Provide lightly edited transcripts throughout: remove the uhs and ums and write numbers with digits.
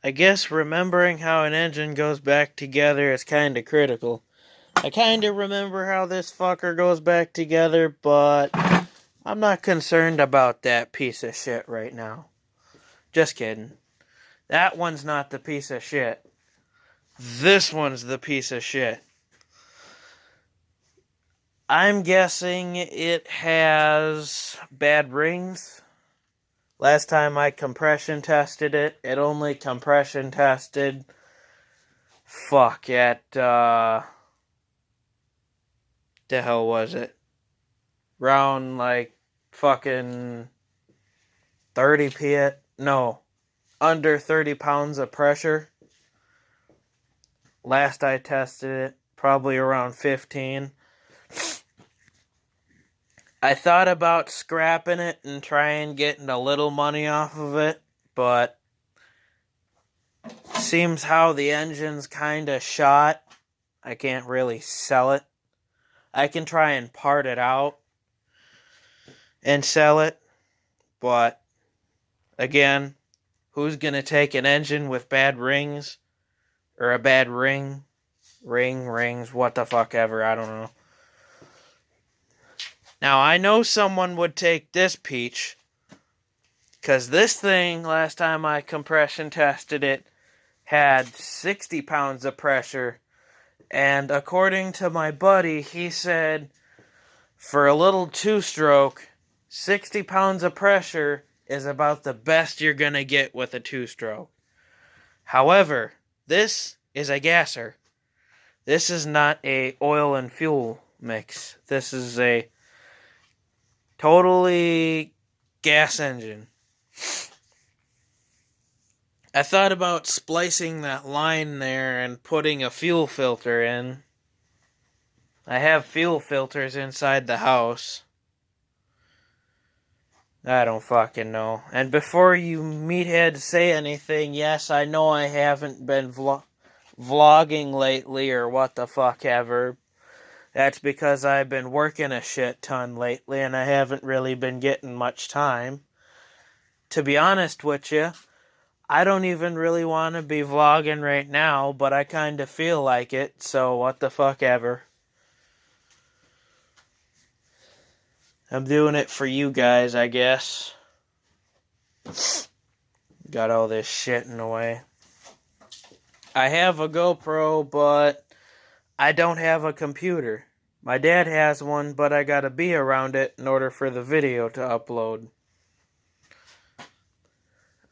I guess remembering how an engine goes back together is kind of critical. I kind of remember how this fucker goes back together, but I'm not concerned about that piece of shit right now. Just kidding. That one's not the piece of shit. This one's the piece of shit. I'm guessing it has bad rings. Last time I compression tested it, it only compression tested at the hell was it? Round like fucking 30 psi, no, under 30 pounds of pressure. Last I tested it, probably around 15. I thought about scrapping it and trying getting a little money off of it, but seems how the engine's kind of shot. I can't really sell it. I can try and part it out and sell it, but again, who's going to take an engine with bad rings? Or a bad ring? Rings, what the fuck ever, I don't know. Now, I know someone would take this peach, because this thing, last time I compression tested it, had 60 pounds of pressure, and according to my buddy, he said, for a little two-stroke, 60 pounds of pressure is about the best you're going to get with a two-stroke. However, this is a gasser. This is not a oil and fuel mix. This is a totally gas engine. I thought about splicing that line there and putting a fuel filter in. I have fuel filters inside the house. I don't fucking know. And before you meatheads say anything, yes, I know I haven't been vlogging lately or what the fuck ever. That's because I've been working a shit ton lately and I haven't really been getting much time. To be honest with you, I don't even really want to be vlogging right now, but I kind of feel like it, so what the fuck ever. I'm doing it for you guys, I guess. Got all this shit in the way. I have a GoPro, but I don't have a computer. My dad has one, but I gotta be around it in order for the video to upload.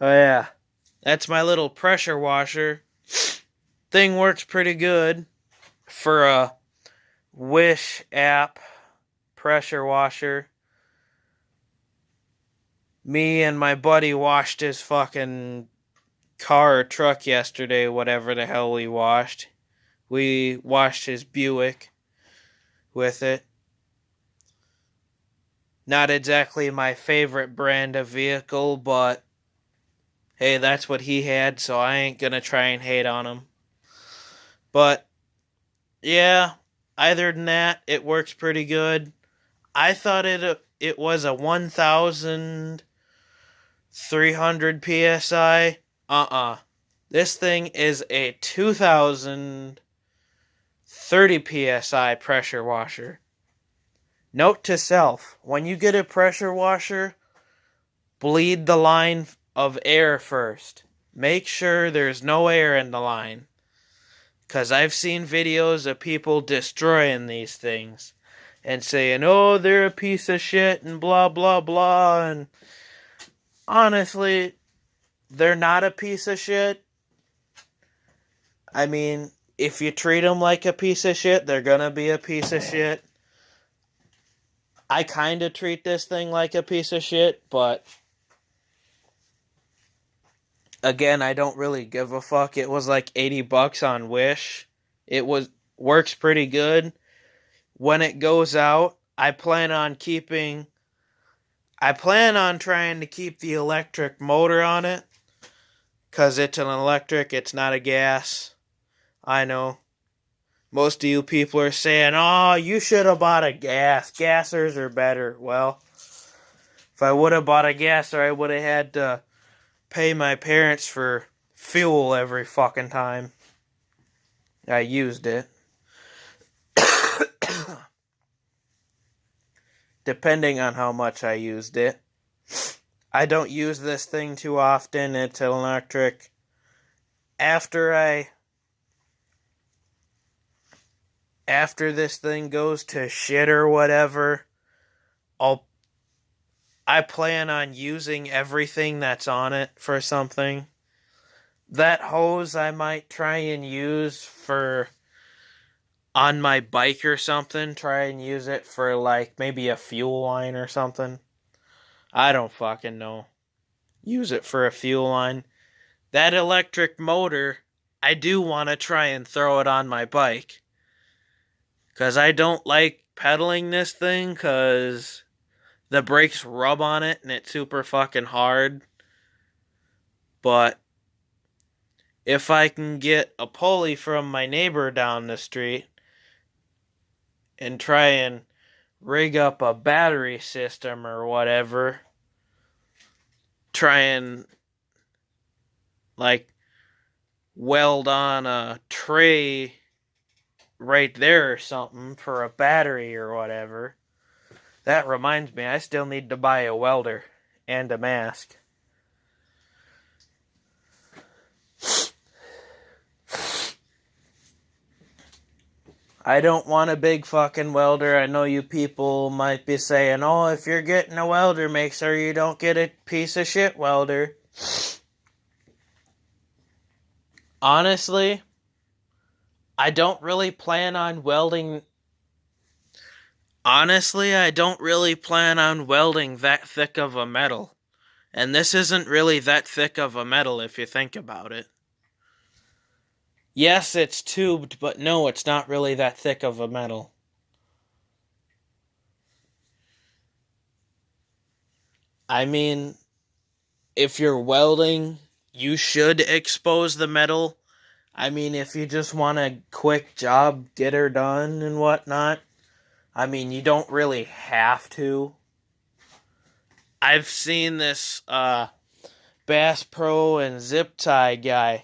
Oh yeah, that's my little pressure washer. Thing works pretty good for a Wish app pressure washer. Me and my buddy washed his fucking car or truck yesterday, whatever the hell we washed. We washed his Buick with it. Not exactly my favorite brand of vehicle, but hey, that's what he had, so I ain't gonna try and hate on him. But yeah, other than that, it works pretty good. I thought it was a 1,300 psi. This thing is a 2,030 psi pressure washer. Note to self, when you get a pressure washer, bleed the line of air first. Make sure there's no air in the line. Because I've seen videos of people destroying these things. And saying, oh, they're a piece of shit and blah, blah, blah. And honestly, they're not a piece of shit. I mean, if you treat them like a piece of shit, they're gonna be a piece of shit. I kind of treat this thing like a piece of shit, but again, I don't really give a fuck. It was like $80 on Wish. Works pretty good. When it goes out, I plan on trying to keep the electric motor on it. Because it's an electric, it's not a gas. I know. Most of you people are saying, oh, you should have bought a gas. Gassers are better. Well, if I would have bought a gasser, I would have had to pay my parents for fuel every fucking time I used it. Depending on how much I used it. I don't use this thing too often. It's electric. After this thing goes to shit or whatever, I plan on using everything that's on it for something. That hose I might try and use for on my bike or something. Try and use it for like maybe a fuel line or something. I don't fucking know. Use it for a fuel line. That electric motor, I do want to try and throw it on my bike. Because I don't like pedaling this thing because the brakes rub on it and it's super fucking hard. But if I can get a pulley from my neighbor down the street and try and rig up a battery system or whatever, try and like weld on a tray right there or something for a battery or whatever. That reminds me, I still need to buy a welder and a mask. I don't want a big fucking welder. I know you people might be saying, oh, if you're getting a welder, make sure you don't get a piece of shit welder. Honestly, I don't really plan on welding. Honestly, I don't really plan on welding that thick of a metal. And this isn't really that thick of a metal if you think about it. Yes, it's tubed, but no, it's not really that thick of a metal. I mean, if you're welding, you should expose the metal. I mean, if you just want a quick job, get her done and whatnot, I mean, you don't really have to. I've seen this Bass Pro and Zip Tie guy.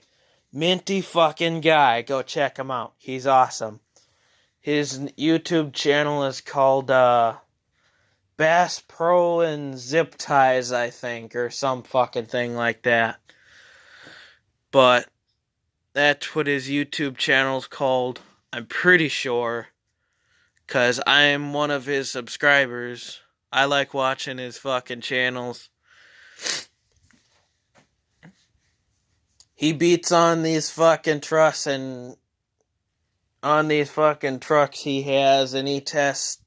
Minty fucking guy. Go check him out. He's awesome. His YouTube channel is called Bass Pro and Zip Ties, I think, or some fucking thing like that. But that's what his YouTube channel's called. I'm pretty sure. Because I'm one of his subscribers. I like watching his fucking channels. He beats on these fucking trucks and on these fucking trucks he has, and he tests.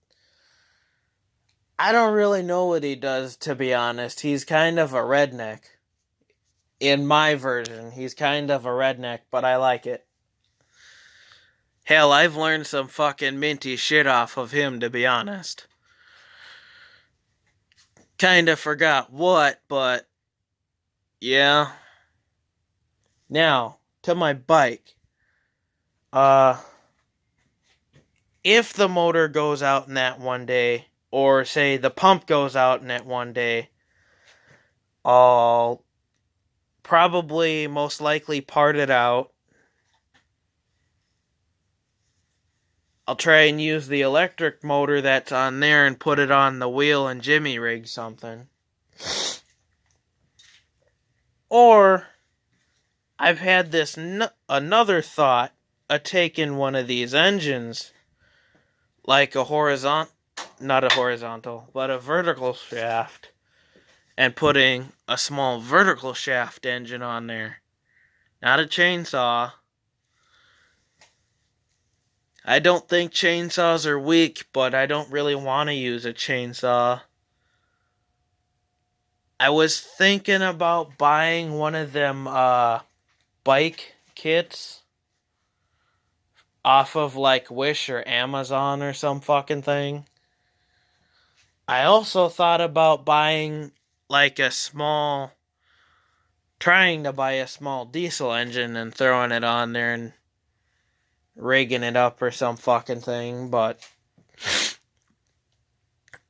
I don't really know what he does, to be honest. He's kind of a redneck. In my version, he's kind of a redneck, but I like it. Hell, I've learned some fucking minty shit off of him, to be honest. Kinda forgot what, but yeah. Now, to my bike. If the motor goes out in that one day, or say the pump goes out in that one day, I'll probably most likely part it out. I'll try and use the electric motor that's on there and put it on the wheel and jimmy rig something. Or I've had this another thought of taking one of these engines, like a not a horizontal, but a vertical shaft, and putting a small vertical shaft engine on there. Not a chainsaw. I don't think chainsaws are weak, but I don't really want to use a chainsaw. I was thinking about buying one of them bike kits off of like Wish or Amazon or some fucking thing. I also thought about buying like trying to buy a small diesel engine and throwing it on there and rigging it up or some fucking thing, but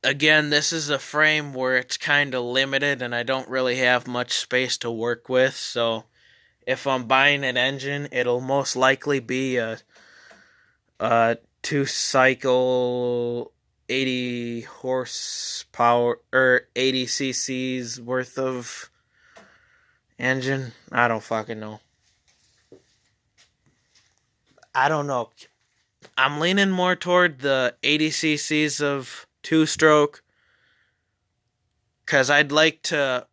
again, this is a frame where it's kind of limited and I don't really have much space to work with, so if I'm buying an engine, it'll most likely be a 2-cycle 80 horsepower or 80 cc's worth of engine. I don't fucking know. I don't know. I'm leaning more toward the 80 cc's of two-stroke because I'd like to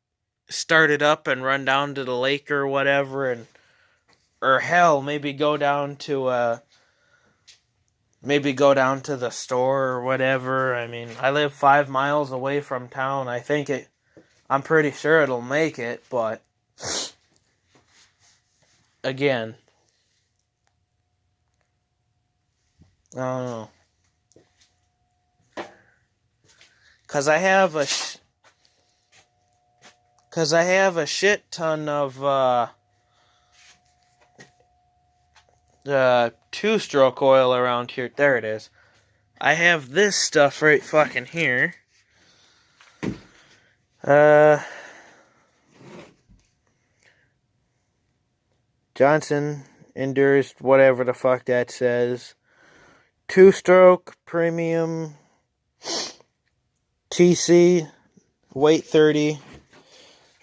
start it up and run down to the lake or whatever, and or hell, maybe go down to the store or whatever. I mean, I live 5 miles away from town. I'm pretty sure it'll make it, but again, I don't know. Cause I have a shit ton of two-stroke oil around here. There it is. I have this stuff right fucking here. Johnson endures whatever the fuck that says. Two-stroke premium TC weight 30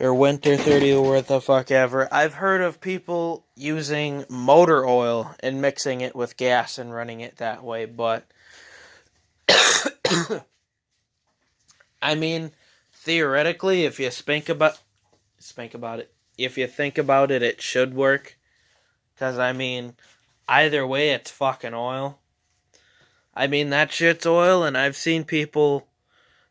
or winter 30 or what the fuck ever. I've heard of people using motor oil and mixing it with gas and running it that way, but I mean, theoretically, if you think about it, it should work. Because, I mean, either way, it's fucking oil. I mean, that shit's oil, and I've seen people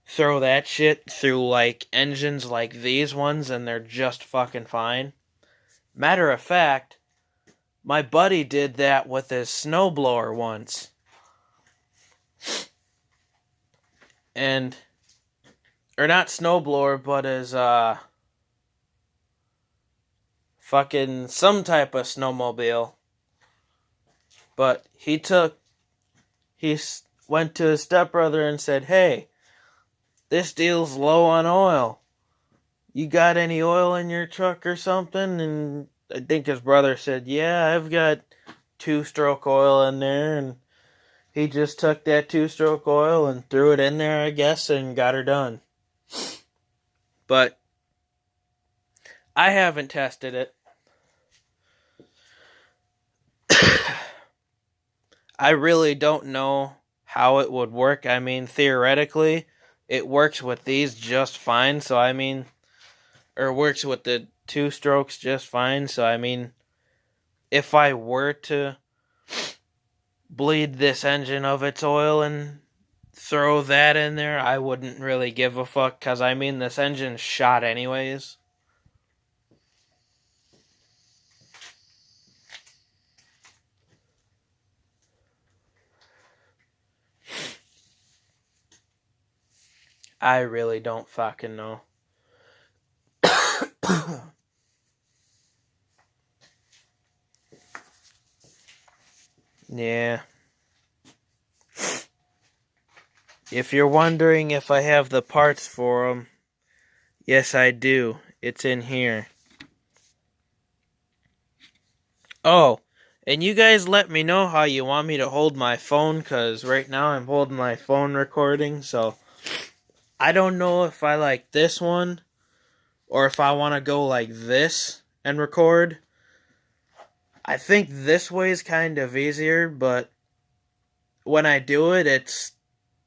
throw that shit through, like, engines like these ones, and they're just fucking fine. Matter of fact, my buddy did that with his snowblower once. And, or not snowblower, but his, fucking some type of snowmobile. But he went to his stepbrother and said, "Hey, this deal's low on oil. You got any oil in your truck or something?" And I think his brother said, "Yeah, I've got two-stroke oil in there." And he just took that two-stroke oil and threw it in there, I guess, and got her done. But I haven't tested it. I really don't know how it would work. I mean, theoretically, it works with these just fine. So, I mean, or works with the two strokes just fine. So, I mean, if I were to bleed this engine of its oil and throw that in there, I wouldn't really give a fuck. Because, I mean, this engine's shot anyways. I really don't fucking know. Yeah. If you're wondering if I have the parts for them, yes I do. It's in here. Oh, and you guys let me know how you want me to hold my phone, because right now I'm holding my phone recording, so I don't know if I like this one or if I want to go like this and record. I think this way is kind of easier, but when I do it, it's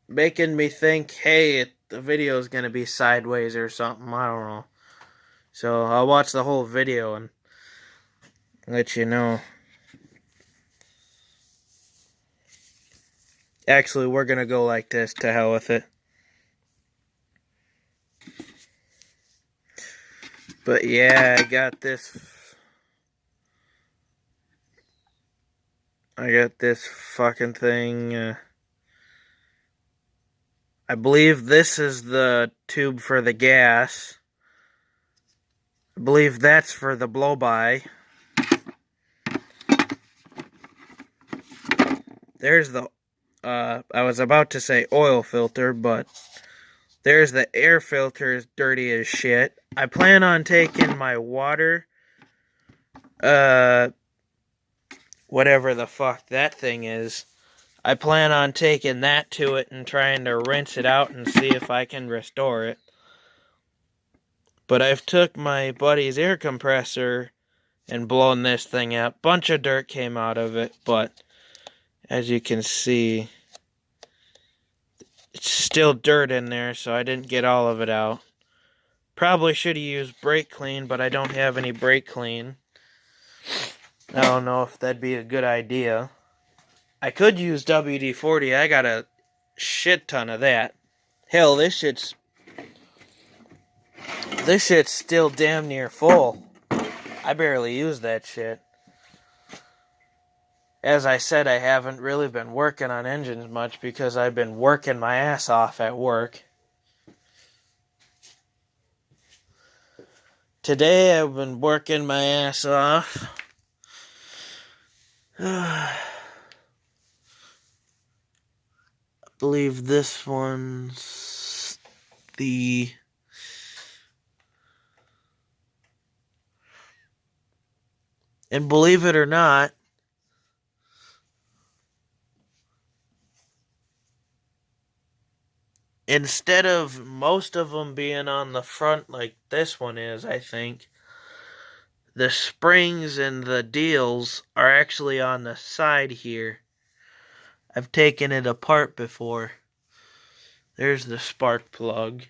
making me think, hey, the video is going to be sideways or something. I don't know. So I'll watch the whole video and let you know. Actually, we're going to go like this. To hell with it. But yeah, I got this fucking thing. I believe this is the tube for the gas. I believe that's for the blow-by. There's the, I was about to say oil filter, but there's the air filter, is dirty as shit. I plan on taking my water uh, whatever the fuck that thing is. I plan on taking that to it and trying to rinse it out and see if I can restore it. But I've took my buddy's air compressor and blown this thing out. Bunch of dirt came out of it, but as you can see, it's still dirt in there, so I didn't get all of it out. Probably should have used brake clean, but I don't have any brake clean. I don't know if that'd be a good idea. I could use WD-40. I got a shit ton of that. Hell, this shit's still damn near full. I barely use that shit. As I said, I haven't really been working on engines much because I've been working my ass off at work. Today I've been working my ass off. I believe this one's the... And believe it or not, instead of most of them being on the front like this one is, I think, the springs and the deals are actually on the side here. I've taken it apart before. There's the spark plug.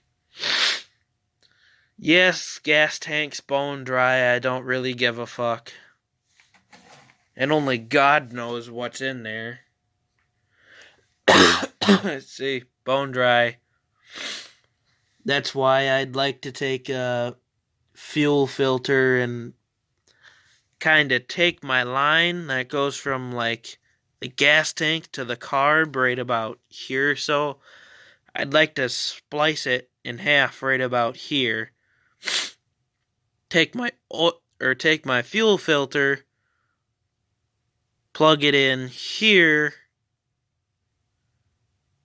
Yes, gas tank's bone dry. I don't really give a fuck. And only God knows what's in there. Let's see. Bone dry. That's why I'd like to take a fuel filter and kind of take my line that goes from like the gas tank to the carb right about here. So I'd like to splice it in half right about here. Take my fuel filter, plug it in here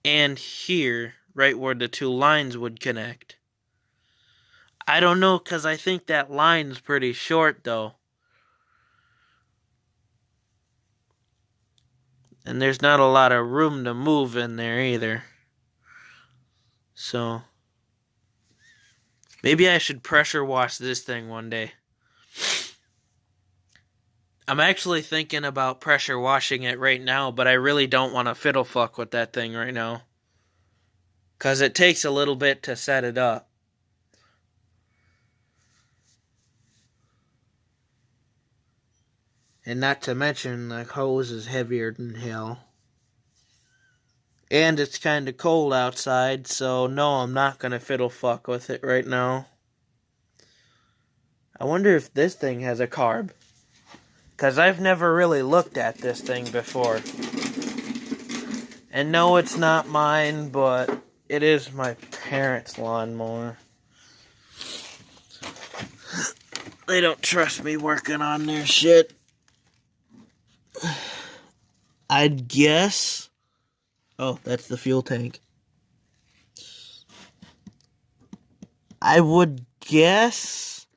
and here, right where the two lines would connect. I don't know, because I think that line's pretty short, though. And there's not a lot of room to move in there, either. So, maybe I should pressure wash this thing one day. I'm actually thinking about pressure washing it right now, but I really don't want to fiddle fuck with that thing right now. Because it takes a little bit to set it up. And not to mention, the hose is heavier than hell. And it's kind of cold outside, so no, I'm not going to fiddle fuck with it right now. I wonder if this thing has a carb. Because I've never really looked at this thing before. And no, it's not mine, but it is my parents' lawnmower. They don't trust me working on their shit. I'd guess... Oh, that's the fuel tank. I would guess...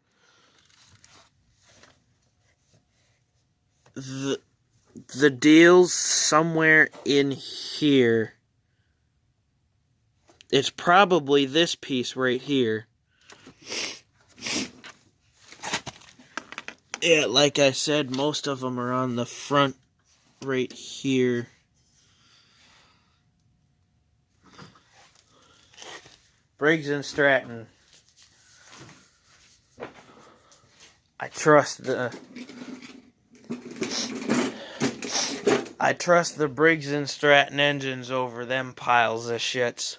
The deal's somewhere in here. It's probably this piece right here. Yeah, like I said, most of them are on the front right here. Briggs & Stratton. I trust the Briggs & Stratton engines over them piles of shits.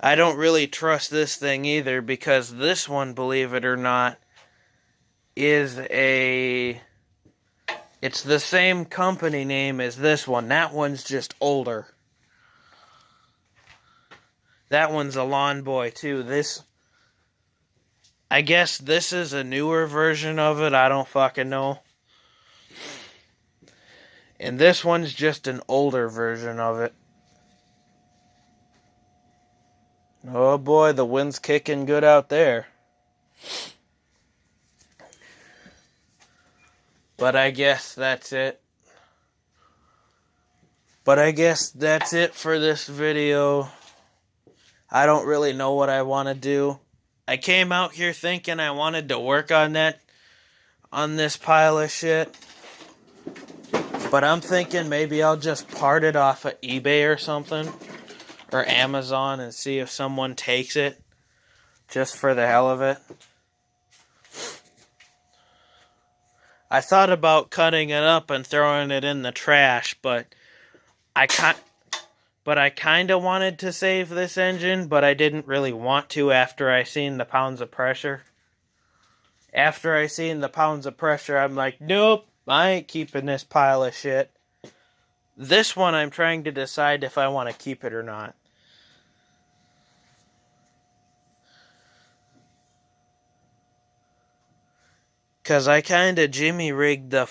I don't really trust this thing either, because this one, believe it or not, is it's the same company name as this one. That one's just older. That one's a Lawn Boy too. I guess this is a newer version of it. I don't fucking know. And this one's just an older version of it. Oh boy, the wind's kicking good out there. But I guess that's it. But I guess that's it for this video. I don't really know what I want to do. I came out here thinking I wanted to work on this pile of shit. But I'm thinking maybe I'll just part it off of eBay or something. Or Amazon and see if someone takes it. Just for the hell of it. I thought about cutting it up and throwing it in the trash, but I kind of wanted to save this engine, but I didn't really want to after I seen the pounds of pressure. After I seen the pounds of pressure, I'm like, nope, I ain't keeping this pile of shit. This one I'm trying to decide if I want to keep it or not. Because I kind of jimmy-rigged I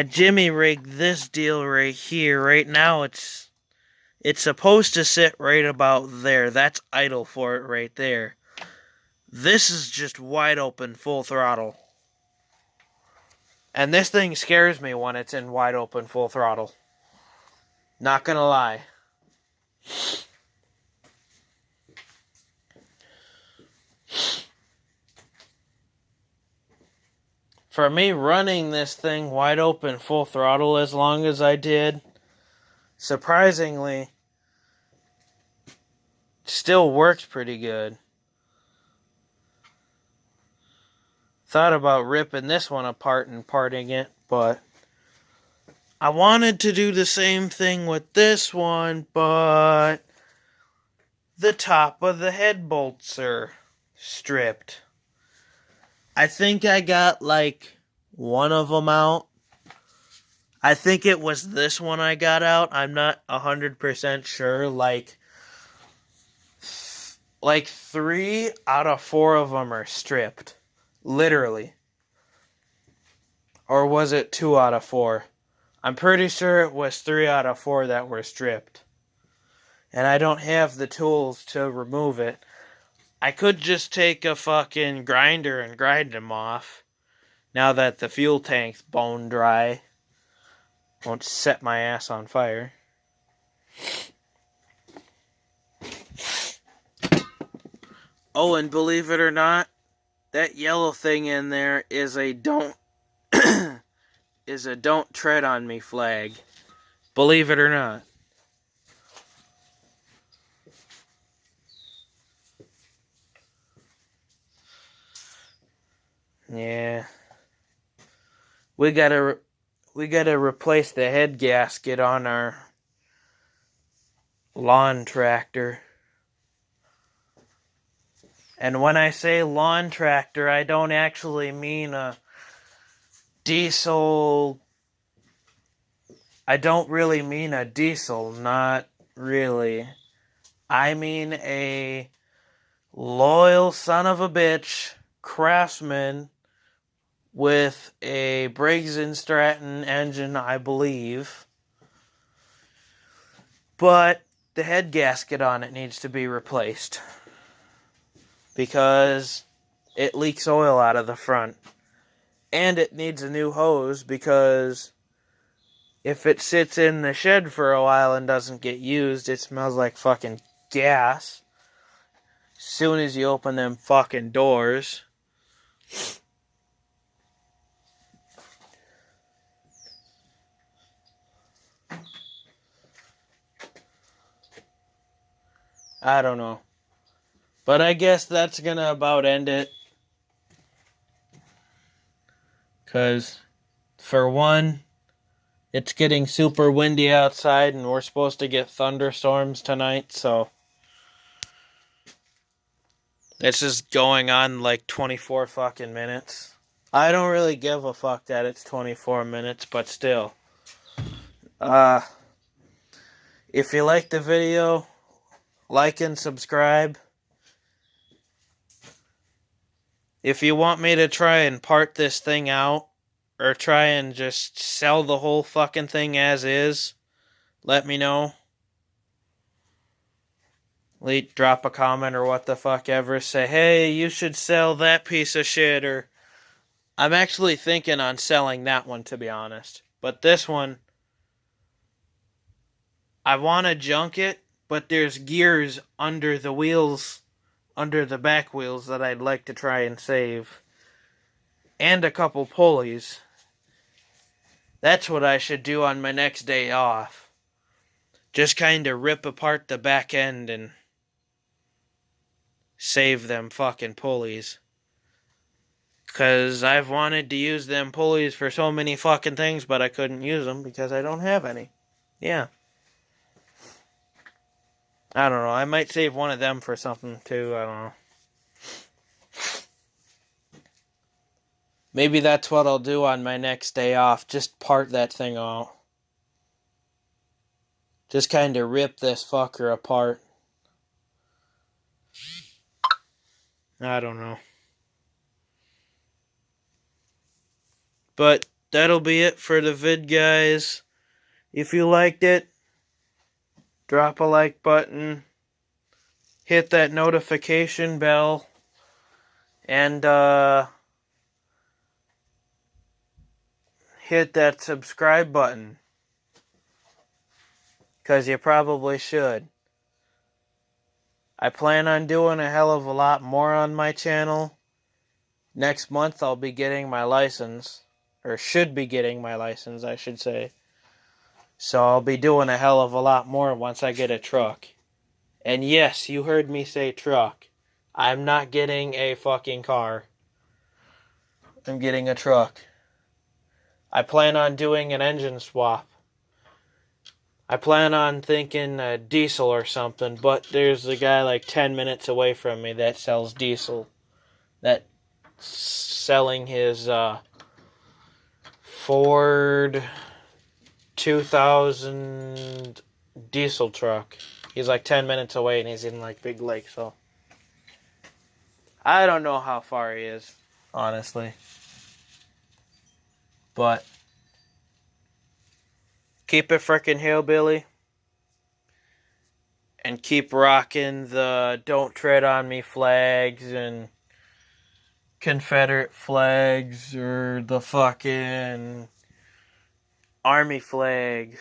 jimmy-rigged this deal right here. Right now it's supposed to sit right about there. That's idle for it right there. This is just wide open, full throttle. And this thing scares me when it's in wide open, full throttle. Not gonna lie. For me, running this thing wide open, full throttle as long as I did, surprisingly, still works pretty good. Thought about ripping this one apart and parting it, but I wanted to do the same thing with this one, but the top of the head bolts are stripped. I think I got like one of them out. I think it was this one I got out. I'm not 100% sure. Like 3 out of 4 of them are stripped. Literally. Or was it 2 out of 4? I'm pretty sure it was 3 out of 4 that were stripped. And I don't have the tools to remove it. I could just take a fucking grinder and grind them off. Now that the fuel tank's bone dry. Won't set my ass on fire. Oh, and believe it or not, that yellow thing in there is a don't tread on me flag. Believe it or not. Yeah. We gotta replace the head gasket on our lawn tractor. And when I say lawn tractor, I don't actually mean a diesel. I don't really mean a diesel, not really. I mean a loyal son of a bitch Craftsman with a Briggs & Stratton engine, I believe. But the head gasket on it needs to be replaced. Because it leaks oil out of the front. And it needs a new hose because if it sits in the shed for a while and doesn't get used, it smells like fucking gas. Soon as you open them fucking doors. I don't know. But I guess that's gonna about end it. Because, for one, it's getting super windy outside and we're supposed to get thunderstorms tonight, so it's just going on like 24 fucking minutes. I don't really give a fuck that it's 24 minutes, but still. If you like the video, like and subscribe. If you want me to try and part this thing out, or try and just sell the whole fucking thing as is, let me know. Drop a comment or what the fuck ever. Say, hey, you should sell that piece of shit, or I'm actually thinking on selling that one, to be honest. But this one, I want to junk it, but there's gears under the wheels, under the back wheels that I'd like to try and save. And a couple pulleys. That's what I should do on my next day off. Just kind of rip apart the back end and save them fucking pulleys. Because I've wanted to use them pulleys for so many fucking things, but I couldn't use them because I don't have any. Yeah. I don't know. I might save one of them for something too. I don't know. Maybe that's what I'll do on my next day off. Just part that thing out. Just kind of rip this fucker apart. I don't know. But that'll be it for the vid, guys. If you liked it, drop a like button. Hit that notification bell. And, hit that subscribe button. Because you probably should. I plan on doing a hell of a lot more on my channel. Next month I'll be getting my license. Or should be getting my license, I should say. So I'll be doing a hell of a lot more once I get a truck. And yes, you heard me say truck. I'm not getting a fucking car. I'm getting a truck. I plan on doing an engine swap. I plan on thinking diesel or something, but there's a guy like 10 minutes away from me that sells diesel. That's selling his Ford 2000 diesel truck. He's like 10 minutes away and he's in like Big Lake, so I don't know how far he is, honestly. But keep it frickin' hillbilly. And keep rocking the Don't Tread on Me flags and Confederate flags or the fucking Army flags.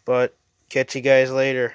But catch you guys later.